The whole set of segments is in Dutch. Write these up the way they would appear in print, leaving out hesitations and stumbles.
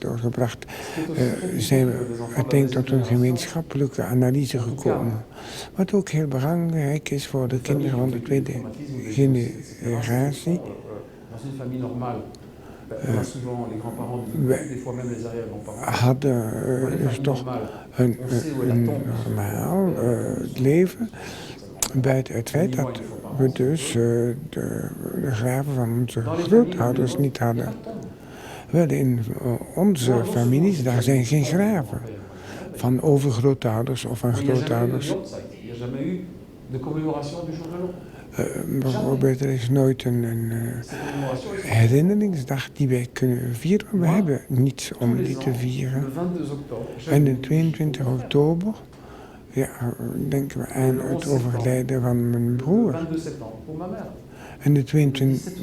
doorgebracht, zijn we uiteindelijk tot een gemeenschappelijke analyse gekomen. Wat ook heel belangrijk is voor de kinderen van de tweede generatie. We hadden dus toch een normaal leven, buiten het feit dat we dus de graven van onze grootouders niet hadden. Wel, in onze families, daar zijn geen graven van overgrootouders of van grootouders. Bijvoorbeeld, er is nooit een herinneringsdag die wij kunnen vieren. We hebben niets om die te vieren. En de 22 oktober denken we aan het overlijden van mijn broer. En de 22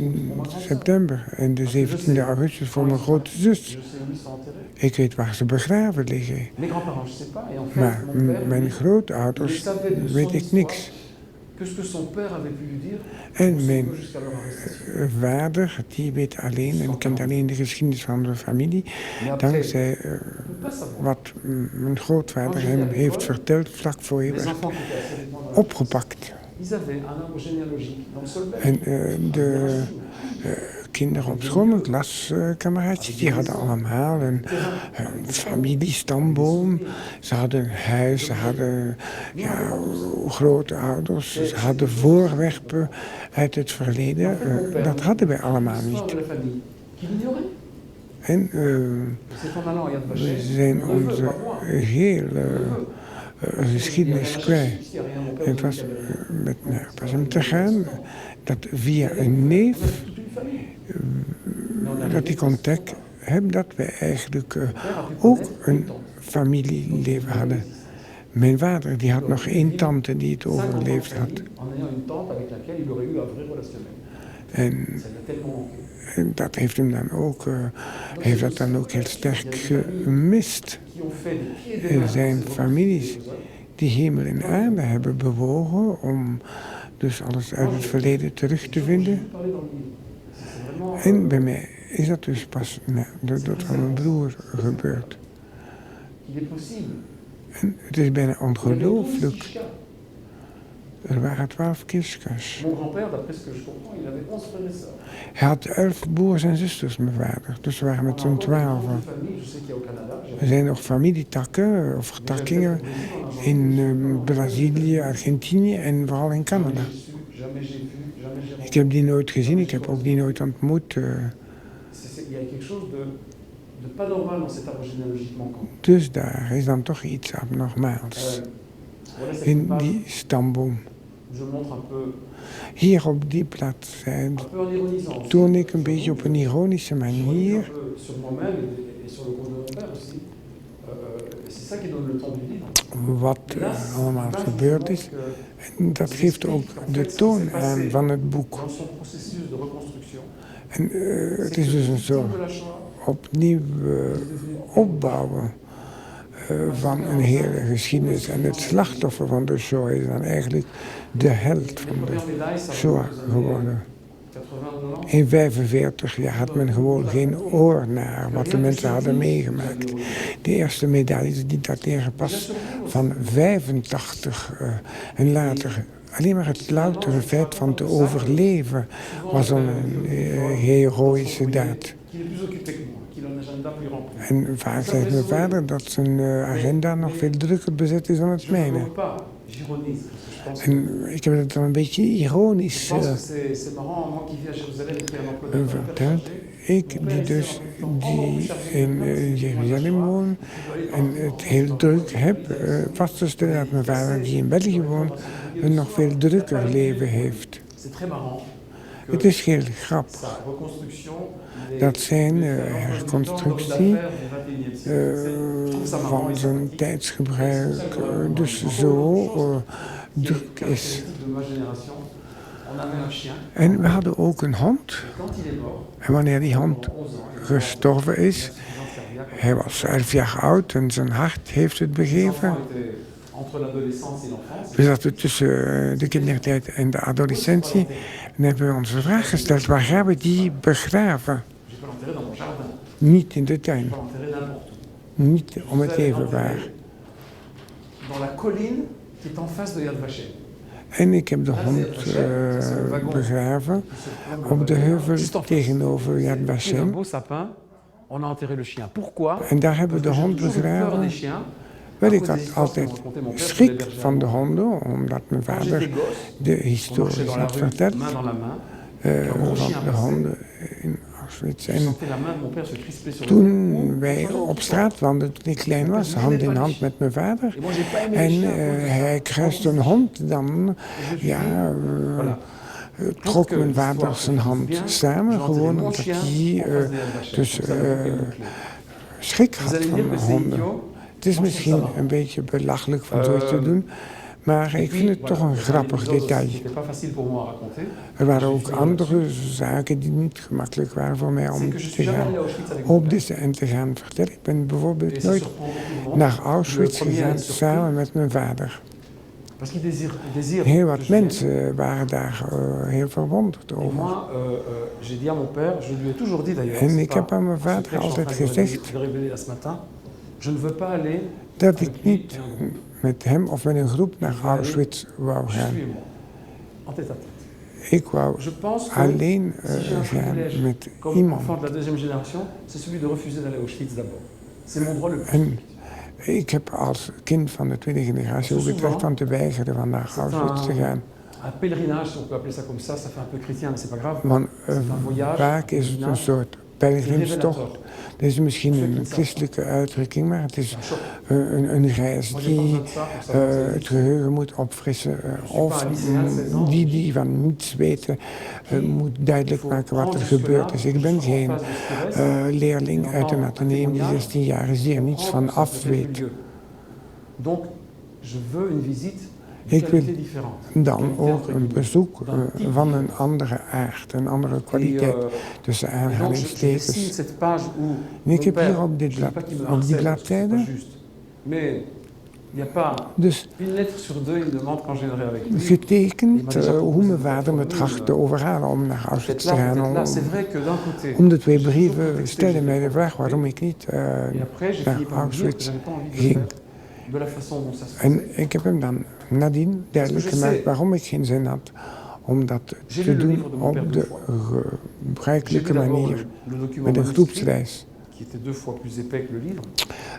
september en de 17e augustus voor mijn grote zus. Ik weet waar ze begraven liggen. Maar mijn grootouders weet ik niks. En mijn vader, die weet alleen en kent alleen de geschiedenis van de familie, dankzij wat mijn grootvader hem heeft verteld vlak voor hij werd opgepakt. En de kinderen op school, mijn klaskameraadjes, die hadden allemaal een familiestamboom. Ze hadden een huis, ze hadden grootouders, ze hadden voorwerpen uit het verleden. Dat hadden wij allemaal niet. En we zijn onze hele geschiedenis kwijt. Het was met hem te gaan dat via een neef dat ik contact heb dat wij eigenlijk ook een familieleven hadden. Mijn vader die had nog 1 tante die het overleefd had. En dat heeft hem dan ook, heeft dat dan ook heel sterk gemist. Zijn families die hemel en aarde hebben bewogen om dus alles uit het verleden terug te vinden. En bij mij is dat dus pas na de dood van mijn broer gebeurd. En het is bijna ongelooflijk. Er waren 12 kirskas. Hij had 11 broers en zusters, mijn vader. Dus we waren met z'n 12. Er zijn nog familietakken of vertakkingen in Brazilië, Argentinië en vooral in Canada. Ik heb die nooit gezien, ik heb ook die nooit ontmoet. Dus daar is dan toch iets abnormaals in die stamboom. Hier op die bladzijde toon ik een beetje op een ironische manier wat allemaal gebeurd is. En dat geeft ook de toon aan van het boek. En het is dus een soort opnieuw opbouwen van een hele geschiedenis. En het slachtoffer van de Shoah is dan eigenlijk de held van de Shoah geworden. In 1945 had men gewoon geen oor naar wat de mensen hadden meegemaakt. De eerste medailles die dateren pas van 1985 en later. Alleen maar het loutere feit van te overleven was een heroïsche daad. En vaak zegt mijn vader dat zijn agenda nog veel drukker bezet is dan het mijne. En ik heb het dan een beetje ironisch verteld. Ik die in Jeruzalem woon en het heel druk heb, vast te stellen dat mijn vader die in België woont een nog veel drukker leven heeft. Het is heel grappig dat zijn herconstructie van zijn tijdsgebruik dus zo druk is. En we hadden ook een hond. En wanneer die hond gestorven is, hij was 11 jaar oud en zijn hart heeft het begeven. We zaten tussen de kindertijd en de adolescentie en hebben we ons de vraag gesteld, waar gaan we die begraven? Niet in de tuin. niet om Vous het allez even entrer waar. dans la colline qui est en face de Yad Vashem. En ik heb de Là, c'est hond Yad Vashem, ça, c'est le wagon begraven qui se plombe op de là-bas, heuvel juste en face. tegenover Yad C'est un Vashem. beau sapin, on a enterré le chien. Pourquoi? En daar hebben Parce we de que j'ai hond toujours eu peur begraven. des chiens. Wel, à ik cause des had histoires que altijd me racontait mon père sur les schrik bergers van de allemands. honden, omdat mijn Quand vader j'étais gosse, de on marchait historie dans la had rue, verteld main dans la main. van de honden in Auschwitz. Je En sentais la main de mon père se crisper sur le toen wij op straat wandelden, toen ik klein was, hand in hand met mijn vader. Et moi, j'ai pas aimé les En chiens à cause de ça. hij kruiste een hond, dan ja, Voilà. trok mijn vader zijn hand samen, gewoon omdat hij dus schrik Vous had allez me dire van que c'est honden. idiot. Het is misschien een beetje belachelijk van zoiets te doen, maar ik vind het toch een grappig detail. C'était pas facile pour moi à raconter. Er waren ook andere zaken die niet gemakkelijk waren voor mij om te gaan op deze en te gaan vertellen. Ik ben bijvoorbeeld nooit naar Auschwitz gegaan samen met mijn vader. Parce qu'il désire. Heel wat mensen waren daar heel verwonderd Et over. moi, j'ai dit à mon père, je lui ai toujours dit d'ailleurs. En ik heb aan mijn vader altijd gezegd je ne veux pas aller dat ik niet met hem of met een groep naar Auschwitz wou gaan. en tête à tête. Ik wou Je pense que alleen si j'ai un gaan privilège met comme iemand. enfant de la deuxième génération, c'est celui de refuser d'aller à Auschwitz d'abord. C'est mon droit le plus. En ik heb als kind van de tweede generatie ook het recht van te weigeren van naar Auschwitz te gaan. Un pèlerinage, si on peut appeler ça comme ça fait un peu chrétien, mais c'est pas grave. Want C'est un voyage, vaak is het een soort pelgrimstocht. révélateur. Dat is misschien een christelijke uitdrukking, maar het is een reis die het geheugen moet opfrissen. Of die van niets weten moet duidelijk maken wat er gebeurd is. Ik ben geen leerling uit een ateneum die 16 jaar is, die er niets van af weet. Donc, je veux une visite. Ik wil dan ook een bezoek van een andere aard, een andere kwaliteit, tussen aanhalingstekens. En ik heb hier op die bladzijde dus getekend hoe mijn vader me trachtte te overhalen om naar Auschwitz te gaan. Om de twee brieven stelde mij de vraag waarom ik niet naar Auschwitz ging. En ik heb hem dan nadien duidelijk gemaakt waarom ik geen zin had om dat te doen op de gebruikelijke manier, met een groepsreis.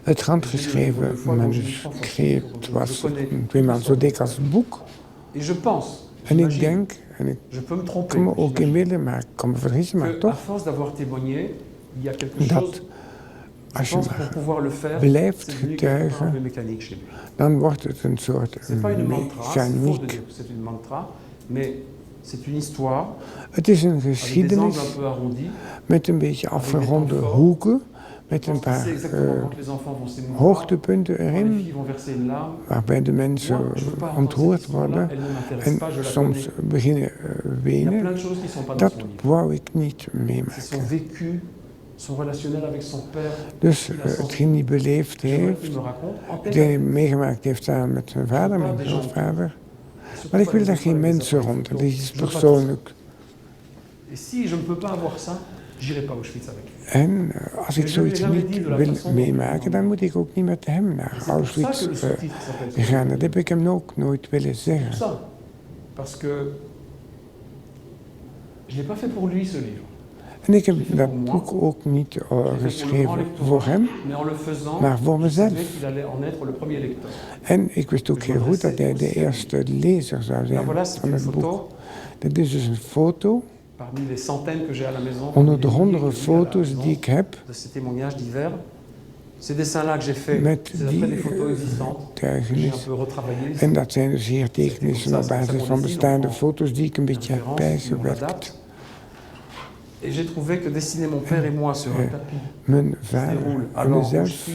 Het handgeschreven manuscript was 2 maal zo dik als het boek. En ik denk, en ik kan me ook inbeelden, maar ik kan me vergissen, maar toch, dat als je maar blijft getuigen, dan wordt het een soort mechaniek. Het is een geschiedenis met een beetje afgeronde hoeken, met een paar hoogtepunten erin, waarbij de mensen ontroerd worden en soms beginnen wenen. Dat wou ik niet meemaken. Dus hetgeen hij beleefd heeft, wat hij meegemaakt heeft samen met zijn vader, mijn grootvader. Maar ik wil daar geen mensen rond, dat is iets persoonlijk. En als ik zoiets niet wil meemaken, dan moet ik ook niet met hem naar Auschwitz gaan. Dat heb ik hem ook nooit willen zeggen. En ik heb dat boek ook niet geschreven voor hem, maar voor mezelf. En ik wist ook heel goed dat hij de eerste lezer zou zijn van het boek. Dit is dus een foto onder de honderden foto's die ik heb met die getuigenis. En dat zijn dus hier tekenissen op basis van bestaande foto's die ik een beetje heb bijgewerkt. Et j'ai trouvé que dessiner mon père et moi sur un tapis mijn vader en mezelf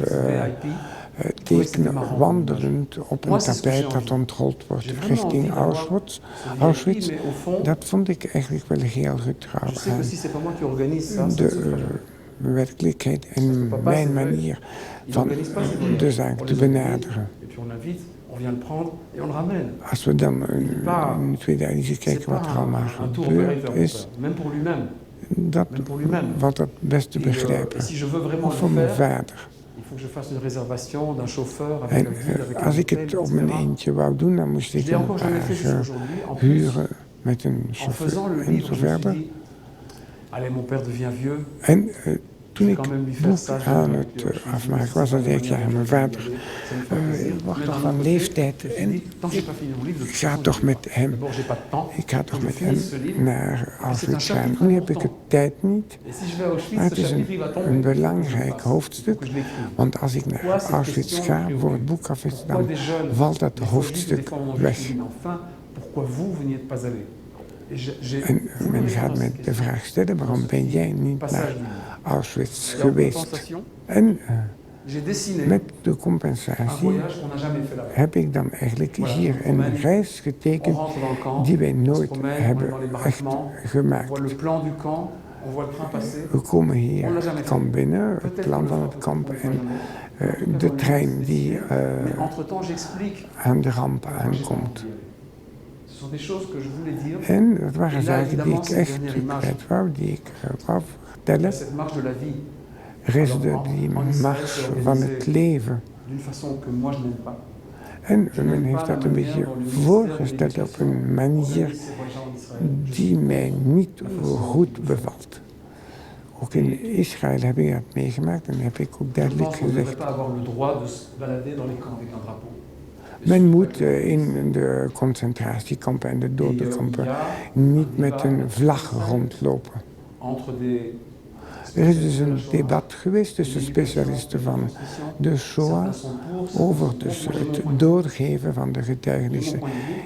tekenen wandelend op een tapijt dat ontrold wordt richting Auschwitz. Dat vond ik eigenlijk wel heel getrouw aan de werkelijkheid en mijn manier van de zaak te benaderen. Als we dan in 2000 kijken wat er allemaal gebeurd is, dat valt het best te begrijpen. Ook voor mijn vader. faut que je fasse une réservation d'un chauffeur avec En un guide, avec un als ik hôtel, het op mijn etc. eentje wou doen, dan moest Je ik l'ai een encore jamais fait jusqu'à wagen aujourd'hui. En plus, huren met een en faisant chauffeur le en livre, zo je me suis verder. dit, allez, mon père devient vieux. En toen Je ik vais quand même lui het faire boek ça. aan het afmaken was, dan zei ik, ja, mijn vader Ça me fait plaisir. wordt Mais toch d'un van autre côté, leeftijd. je me En dis, tant que j'ai pas fini mon livre, de ik toute ga façon, toch je vais met pas. hem, D'abord, j'ai pas de temps. ik ga toch Je met hem finis ce livre. naar Auschwitz gaan. chapitre Nu heb ik important. de tijd niet, Et si je vais à Auschwitz, maar het ce is chapitre il va tomber. een Il faut belangrijk que je hoofdstuk. l'écrive. Want als ik naar Auschwitz ga voor het boek af is, Pourquoi dan des jeunes, valt dat des fois, je dis que des hoofdstuk fois, on en weg. dit, mais enfin, pourquoi vous n'y êtes pas allé? Et j'ai En voulu men répondre gaat à me cette de question. vraag stellen, waarom ben jij niet Passage naar du livre. Auschwitz Et en geweest? compensation, En j'ai dessiné met de un compensatie voyage qu'on n'a jamais fait là-bas. heb ik dan eigenlijk Voilà, hier on een reis On getekend rentre dans le camp, die wij on se nooit promène, on est hebben dans les echt baraquements, on gemaakt. voit le plan du camp, on voit le train passer. We komen hier On l'a het jamais fait. kamp binnen, het Peut-être plan qu'on van le het fera, kamp peut-être qu'on en le fera jamais. de trein die Mais entre-temps, j'explique aan de ramp pourquoi j'ai pas envie aankomt. d'y aller. Ce sont des choses que je voulais dire. En het waren En là, zaken die évidemment, ik cette echt dernière image. kwijt wou, die ik wou vertellen. Cette marche de la vie, Er is die mars van het leven. d'une façon que moi je n'aime pas. En men heeft dat een beetje voorgesteld op een manier die mij niet goed bevalt. Ook in Israël heb ik dat meegemaakt en heb ik ook Je duidelijk pense qu'on ne devrait gezegd. pas avoir le droit de se balader dans les camps avec un drapeau. Men moet in de concentratiekampen en de dodenkampen niet met een vlag rondlopen. Entre des Er is dus een debat geweest tussen specialisten van de Shoah over dus het doorgeven van de getuigenissen.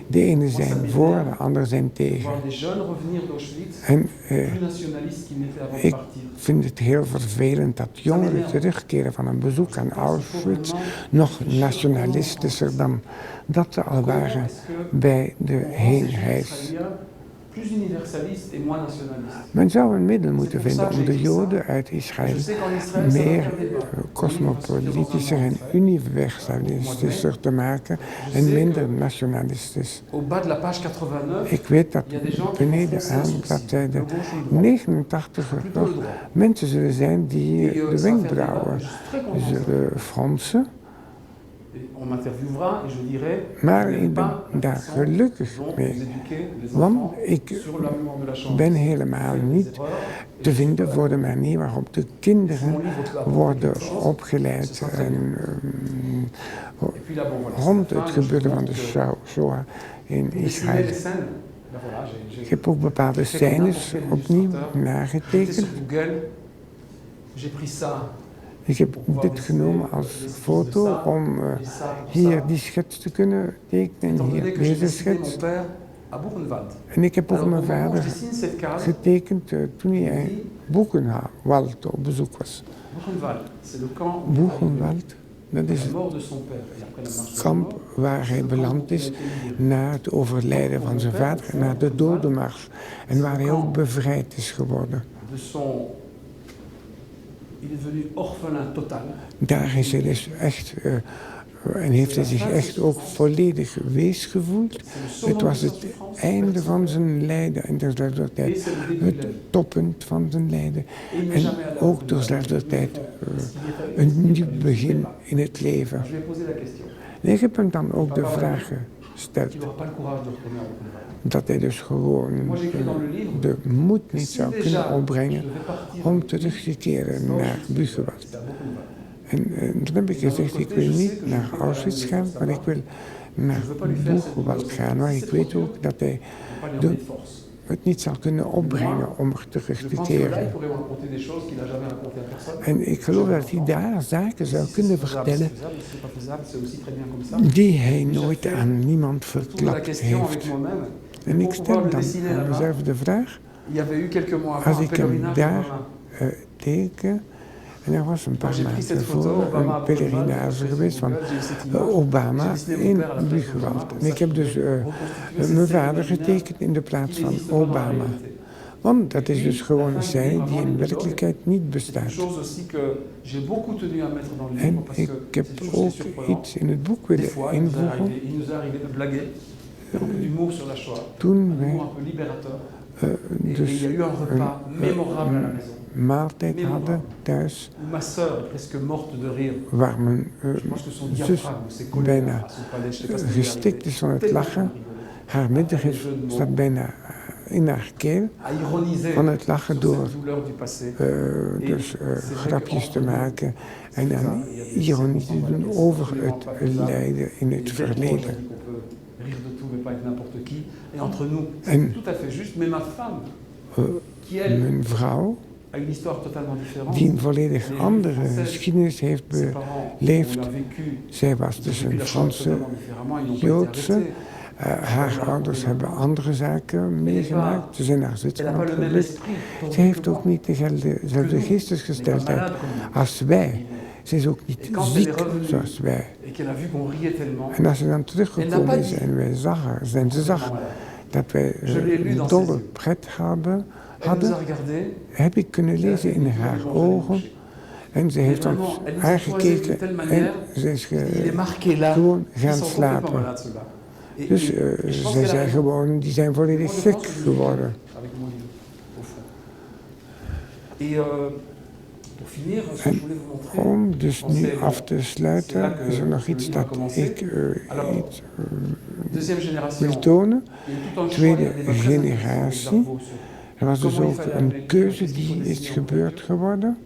De ene zijn voor, de ander zijn tegen. voir des jeunes revenir d'Auschwitz, En plus nationalistes qu'ils n'étaient avant de ik partir. vind het heel vervelend dat jongeren terugkeren van een bezoek aan Auschwitz nog nationalistischer dan dat ze al waren bij de heenreis. Plus universaliste et moins nationaliste. Men zou een middel moeten vinden om de Joden uit Israël Je sais qu'en Israël, c'est meer un débat. cosmopolitischer en universalistischer te maken en minder nationalistisch. Au bas de la page 89, Ik weet dat il y a des gens qui beneden vont foncer aan le sourcil, bladzijde le gauche ou le droit. 89 Plutôt le droit. mensen zullen zijn die Et, de ça va faire wenkbrauwen débat. Je suis très content de ça. zullen fronsen. Et on m'interviewera et je dirai, Maar je n'aime ik ben pas la daar façon gelukkig dont mee. vous éduquez les Want enfants ik sur l'amour de la chance. ben helemaal niet te vinden voor de manier waarop de kinderen worden opgeleid en, rond het gebeuren van de Shoah in Israël. Ik heb ook bepaalde scènes opnieuw nagetekend. J'ai pris ça. Ik heb dit genomen als foto om hier die schets te kunnen tekenen en hier deze schets. En ik heb ook mijn vader getekend toen hij in Buchenwald op bezoek was. Buchenwald, dat is het kamp waar hij beland is na het overlijden van zijn vader, na de dodenmars. En waar hij ook bevrijd is geworden. Daar is hij dus echt, en heeft hij zich echt ook volledig wees gevoeld. Het was het einde van zijn lijden en tegelijkertijd het toppunt van zijn lijden. En ook tegelijkertijd een nieuw begin in het leven. En ik heb hem dan ook de vraag gesteld. Dat hij dus gewoon de moed niet zou kunnen opbrengen om terug te keren naar Buchenwald. En toen heb ik gezegd, ik wil niet naar Auschwitz gaan, maar ik wil naar Buchenwald gaan. Maar ik weet ook dat hij het niet zal kunnen opbrengen om er terug te keren. En ik geloof dat hij daar zaken zou kunnen vertellen die hij nooit aan niemand verklapt heeft. En ik stel dan aan mezelf de vraag, als ik hem daar teken, en er was een paar maanden voor een pelerinage geweest van Obama in Buchenwald. En ik heb dus mijn vader getekend in de plaats van Obama. Want dat is dus gewoon een scène die in werkelijkheid niet bestaat. En ik heb ook iets in het boek willen invoegen. Toen wij Et il dus y a eu un repas mémorable à la maison. maaltijd hadden thuis, Où ma sœur est presque morte de rire. waar mijn Je pense que son zus diaphragme s'est collé bijna à son palais. Je sais pas ce qui lui est gestikt arrivé. is van het Tellement lachen. elle rigolait. Haar middengif zat bijna in haar keel À ironiser van het lachen sur door cette douleur du passé. dus grapjes te maken en aan ironie te doen over het lijden in het verleden. Rire de tout, mais pas avec n'importe qui. Et entre nous, En c'est tout à fait juste. Mais ma femme, qui elle, mijn vrouw, a une histoire totalement différente. die een volledig andere geschiedenis heeft Ses parents beleefd. ont vécu, Zij was ils ont dus vécu een la chose Franse totalement différemment. Ils n'ont pas été Joodse. arrêtés. Haar ouders hebben andere zaken meegemaakt. Ze zijn naar Elle n'a Zwitserland pas le même gevlucht. esprit. pour Ze heeft que ook moi. niet dezelfde geestesgesteldheid als wij. Ze is ook niet ziek zoals wij. Et qu'elle a vu qu'on riait tellement. En als ze dan teruggekomen is en ze zag dat wij dolle pret hadden, Elle nous a regardés. heb ik kunnen lezen in haar ogen. En ze heeft ons aangekeken en ze is Il est marqué là. gewoon Ils gaan sont complètement slapen. malades, ceux-là. Et Dus je pense ze qu'elle a zijn raison. gewoon, die zijn volledig Moi, je gek pense que je geworden. avec mon livre, au fond. Et pour finir, ce que je voulais vous montrer, Om dus nu af te sluiten, is er nog iets dat ik deuxième génération, wil tonen. il y a eu tout un choix, Tweede il y a des débats très generatie. intéressants, des arbres, Er was dus ook een keuze die is gebeurd geworden.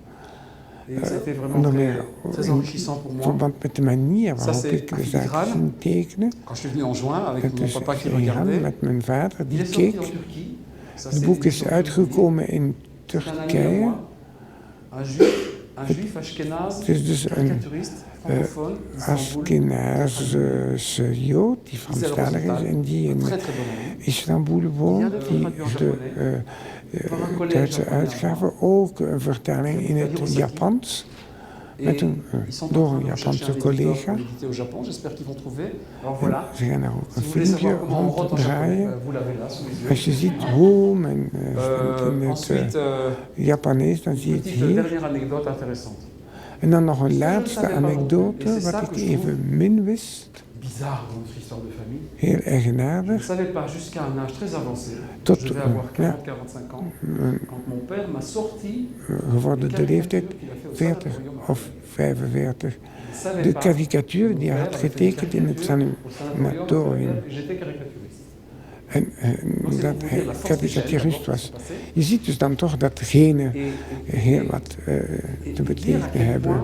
et ça a été vraiment Onder très, meer très in enrichissant pour moi. verband met de manier waarop c'est ik de zaak filigrane. ging tekenen. Quand je suis venu en juin avec Het mon is papa qui gegaan regardait, met mijn vader il die est sorti en keek. Turquie. Ça, Het c'est boek is l'édition de uitgekomen in Turquie. C'est un ami à Turkije. moi, un juif ashkénaze, Het is dus een caricaturiste, francophone, Istanbul. Ashkenazische Jood die Franstalig is en die in Très très bon ami. Istanbul woont, die de Duitse uitgave, ook een vertaling in het Japans, met door een Japanse collega. Au Japon, j'espère qu'ils vont trouver. Alors voilà. Ze gaan daar ook Si een vous voulez filmpje savoir comment on rote rond en japonais, draaien. vous l'avez là sous les yeux. Als je ziet hoe men stemt in het Ensuite, Japanees, dan zie je het petite hier. dernière anecdote intéressante. En dan nog een laatste anekdote, wat ik even min wist. Bizarre dans notre histoire de famille. Heel Je ne eigenaardig. savais pas jusqu'à un âge très avancé. Tot, Je vais avoir ja, 40-45 ans. Quand mon père m'a sorti gevorderde leeftijd, 40 of 45. De karikatuur die hij had getekend in het sanatorium. J'étais caricaturiste. En dat hij karikaturist was. Je ziet dus dan toch dat degene heel wat te betekenen hebben.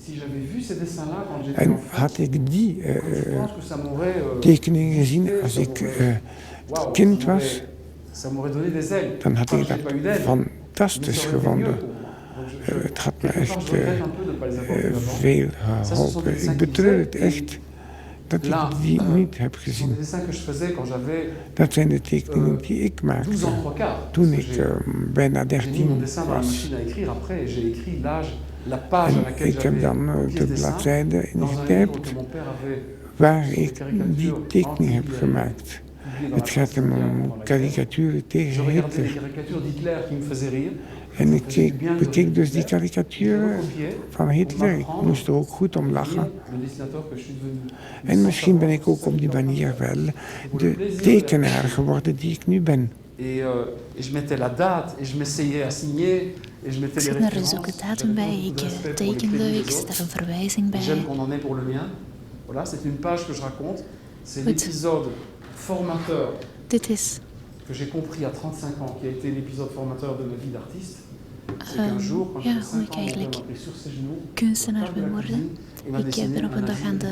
Si j'avais vu ces dessins-là quand j'étais En enfant, had ik die je pense que ça m'aurait tekeningen gezien als ik kind was, ça m'aurait donné des ailes. dan had ik Enfin, dat j'ai pas eu d'ailes, mais fantastisch ça aurait été mieux gevonden. pour moi. Donc Het had me quelque part, echt je regrette un peu de ne pas les avoir vus avant. veel Ça, ce sont des geholpen. dessins Ik qui betreur het faisaient. echt dat ik Là, die niet heb Ce sont gezien. des dessins que je faisais quand j'avais Dat zijn de tekeningen die ik 12 maakte ans 3 quarts. toen Parce ik que bijna j'ai mis mon 13 dessin dans la was. machine à écrire après et j'ai écrit l'âge, la page à En laquelle ik heb j'avais dan copié de ce dessin bladzijde dans un livre ingetypt que mon père avait waar ik die tekening heb gemaakt. publié dans Het la gaat om karikaturen Je tegen regardais les Hitler. caricatures d'Hitler qui me faisaient rire. En ik bekeek dus die karikaturen Recopié. van Hitler. Ik moest er ook goed om lachen. Le dessinateur que je suis devenu. En misschien ben ik ook op die manier wel de tekenaar geworden die ik nu ben. Et je mettais la date et je m'essayais à signer et je mettais Ik les zet er dus références. ook de datum bij, ik tekende, ik zet er een verwijzing J'aime bij. qu'on en ait pour le mien. Voilà, c'est une page que je raconte. C'est Goed. l'épisode formateur Dit is que j'ai compris à 35 ans, qui a été l'épisode formateur de ma vie d'artiste. C'est qu'un jour, quand ja, j'avais hoe 5 ik ans, mon père eigenlijk m'a pris sur ses genoux. kunstenaar ben worden. Ik ben op een dag aan de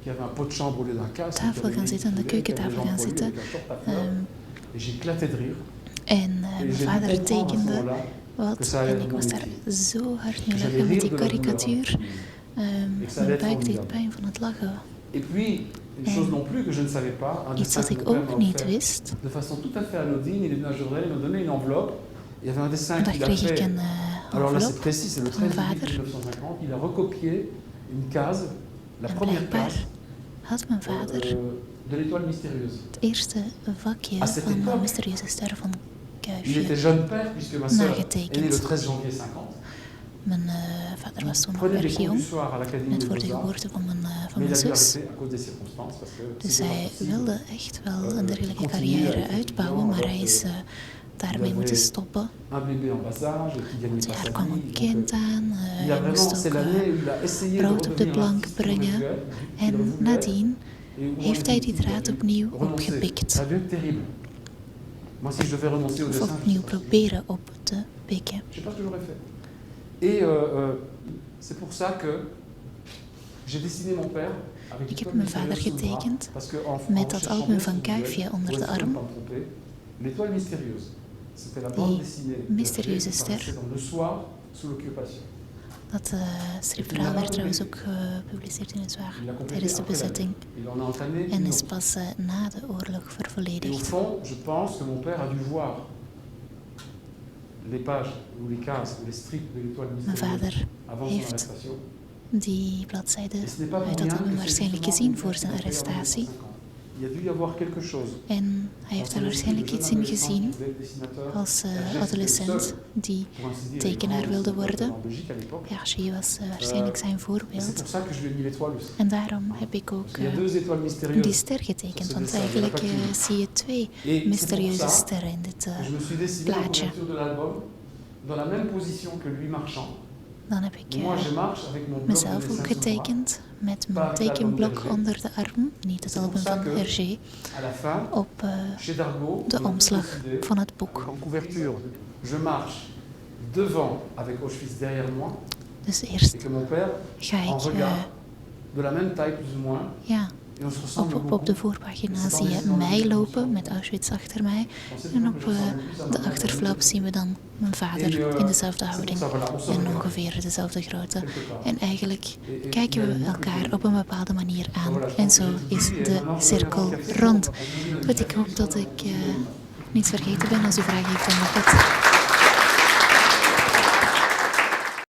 qui avait un pot de chambre au lieu d'un casque. tafel gaan zitten, aan de keukentafel gaan zitten. Et j'éclatais de rire. En Et mijn j'ai dû vader comprendre à ce tekende moment-là wat en ik was daar zo hard mee lachen met die karikatuur. Mijn buik deed pijn van het lachen. Et puis, une chose non plus que je ne savais pas, un Iets dessin dat que ik mon père ook m'a niet offert wist. de façon tout à fait anodine. Il est venu à Jordan, il m'a donné une enveloppe. Il y avait un dessin Vandaag qu'il a kreeg ik fait. een Alors là, c'est envelop précis, c'est le van mijn 13 juillet vader. 1950. Il a recopié une case, la En première blijkbaar case had mijn vader de l'étoile mystérieuse. het eerste vakje van de mysterieuze ster van Il Kuifje était jeune père puisque ma sœur est née le nagetekend. 13 janvier 50. Mijn vader was toen nog prenait des erg cours du jong, soir à l'Académie net des voor de Beaux-Arts, geboorte van mijn mais il a dû zus. arrêter à cause des circonstances parce que Dus c'était hij impossible. wilde echt wel een dergelijke carrière uitbouwen, maar hij is daarmee moeten stoppen. Un bébé en bas âge qui gagnait Want pas ja, er sa kwam vie. een kind aan, Il a hij moest vraiment, c'est ook l'année où il a essayé de brood op de redevenir plank l'artiste brengen. qu'il En voulait nadien et où heeft hij die il a draad dû opnieuw renoncer. opgepikt. Ça a dû être terrible. Moi, si je devais renoncer au Of dessin, je opnieuw sais pas. proberen op te pikken. Je sais pas ce que j'aurais fait. Et c'est pour ça que j'ai dessiné mon père avec Ik heb l'étoile mijn vader mystérieuse sous le bras, getekend parce que en met dat recherchant album bien van ce visuel, Kuifje onder pour de essayer de arm. pas me tromper, l'étoile mystérieuse. C'était la Die bande dessinée mysterieuze qui ster. paraissait dans Le Soir sous l'occupation. Dat stripverhaal werd trouwens ook gepubliceerd in het Zwaar Il l'a complété tijdens de après la bezetting guerre. Il en a entamé en une is autre. pas na de oorlog Et au vervolledigd. fond, je pense que mon père a dû voir les pages ou les cases ou les strips de l'étoile Mijn mystérieuse vader avant son heeft arrestation. die bladzijden Et ce n'est pas pour uit dat rien album que c'est waarschijnlijk justement gezien voor zijn mon père en arrestatie. 25 ans. Il a dû y avoir quelque chose. En hij heeft daar waarschijnlijk iets in gezien als adolescent die tekenaar wilde worden. Hergé was waarschijnlijk zijn C'est voorbeeld. pour ça que je lui ai mis l'étoile aussi. En daarom heb ik ook Il y a deux étoiles die mystérieuses. ster getekend, want dessin, eigenlijk il y en a pas zie je twee Et mysterieuze c'est pour ça sterren in dit que je me suis dessiné la plaatje. couverture de l'album dans la même position que lui marchant. Dan heb ik Moi, je marche avec mon bloc de mezelf dessin ook sous le bras. getekend met mijn tekenblok onder de arm, niet het album van Hergé, À la fin, op chez Dargaud, de on a omslag décidé, van het boek. en couverture, je marche devant avec Auschwitz derrière moi Dus eerst et que mon père ga en ik regard de la même taille plus ou moins ja, et on se ressemble op beaucoup. de voorpagina zie je mij lopen met Auschwitz achter mij. En op de achterflap zien we dan mijn vader in dezelfde houding en ongeveer dezelfde grootte. En eigenlijk kijken we elkaar op een bepaalde manier aan. En zo is de cirkel rond. Goed, ik hoop dat ik niet vergeten ben. Als u vragen heeft, dan mag het.